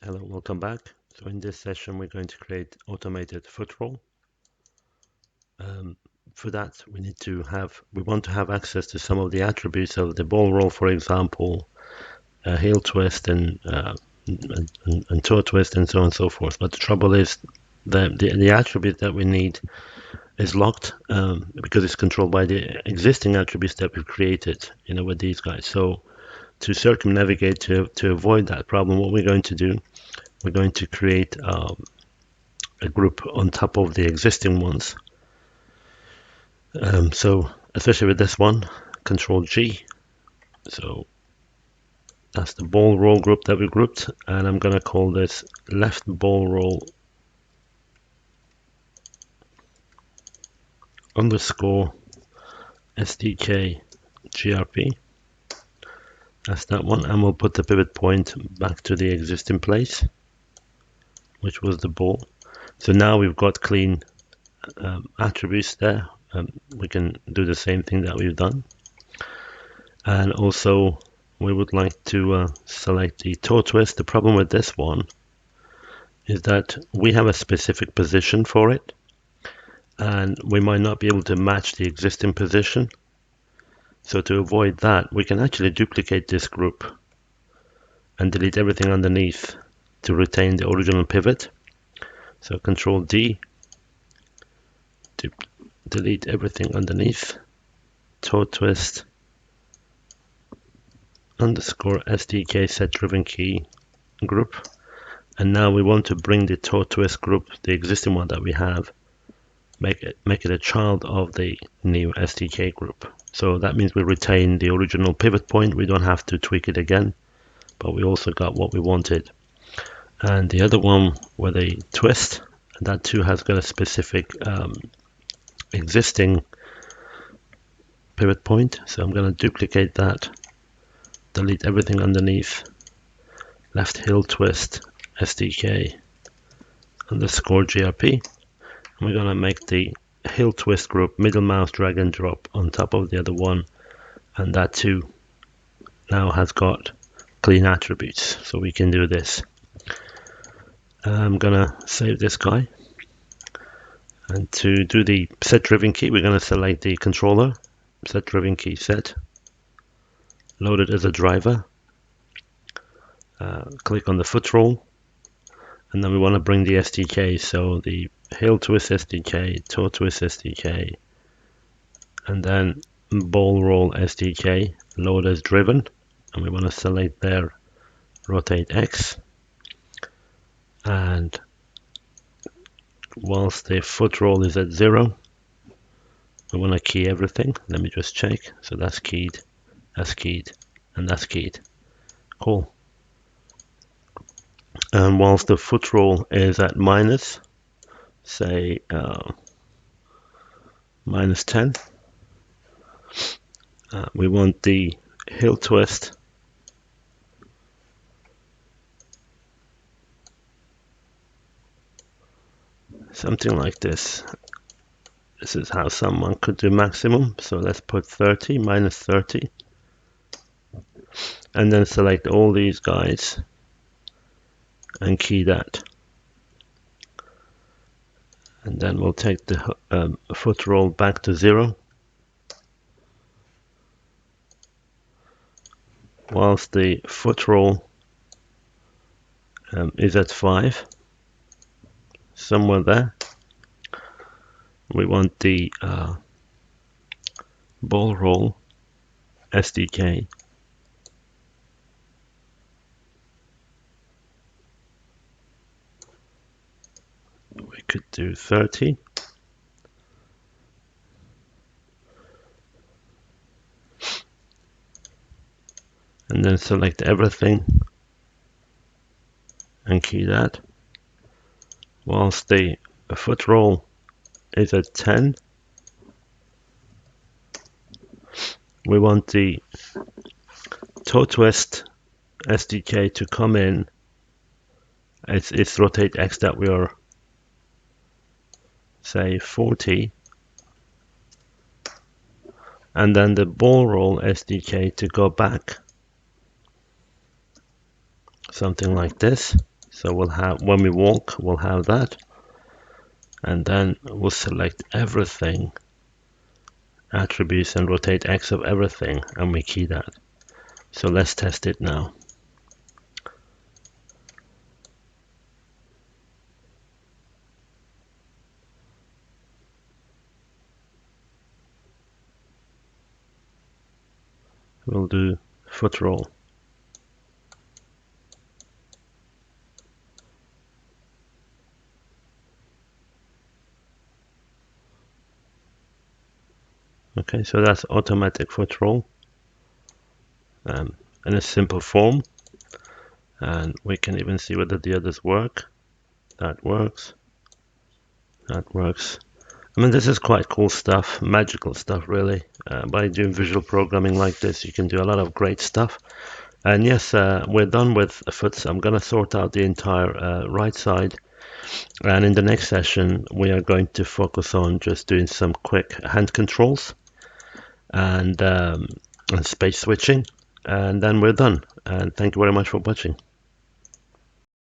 Hello, welcome back. So in this session, we're going to create automated FootRoll. Um, for that, we want to have access to some of the attributes of the ball roll, for example, heel twist and toe twist and so on and so forth. But the trouble is the attribute that we need is locked because it's controlled by the existing attributes that we've created, with these guys. So to circumnavigate to avoid that problem, what we're going to do, we're going to create a group on top of the existing ones. So especially with this one, Control G. So that's the ball roll group that we grouped, and I'm gonna call this left ball roll underscore SDK GRP. That's that one, and we'll put the pivot point back to the existing place, which was the ball. So now we've got clean attributes there. We can do the same thing that we've done. And also we would like to select the toe twist. The problem with this one is that we have a specific position for it, and we might not be able to match the existing position. So to avoid that, we can actually duplicate this group and delete everything underneath to retain the original pivot. So Control D to delete everything underneath, toe twist underscore SDK set driven key group. And now we want to bring the toe twist group, the existing one that we have, make it a child of the new SDK group. So that means we retain the original pivot point. We don't have to tweak it again, but we also got what we wanted. And the other one with a twist, that too has got a specific existing pivot point. So I'm going to duplicate that, delete everything underneath, left heel twist SDK underscore GRP. We're going to make the heel twist group middle mouse drag and drop on top of the other one, and that too now has got clean attributes, so we can do this. I'm gonna save this guy, and to do the set driven key, we're going to select the controller, set driven key set, load it as a driver, click on the FootRoll, and then we want to bring the SDK, so the heel twist SDK, toe twist SDK, and then ball roll SDK, load as driven, and we want to select there rotate X, and whilst the FootRoll is at 0, we want to key everything. Let me just check. So that's keyed, and that's keyed. Cool. And whilst the FootRoll is at minus, say minus 10, we want the heel twist something like this. This is how someone could do maximum. So let's put 30, minus 30, and then select all these guys and key that. And then we'll take the FootRoll back to 0, whilst the FootRoll is at 5, somewhere there. We want the ball roll SDK we could do 30, and then select everything and key that, whilst the FootRoll is at 10. We want the toe twist SDK to come in. It's rotate X that we are, say 40, and then the ball roll SDK to go back, something like this. So we'll have, when we walk, we'll have that. And then we'll select everything, attributes, and rotate X of everything, and we key that. So let's test it now. We'll do FootRoll. Okay, so that's automatic FootRoll in a simple form. And we can even see whether the others work. That works. That works. I mean, this is quite cool stuff, magical stuff, really. By doing visual programming like this, you can do a lot of great stuff. And yes, we're done with foot. I'm going to sort out the entire right side. And in the next session, we are going to focus on just doing some quick hand controls and space switching. And then we're done. And thank you very much for watching.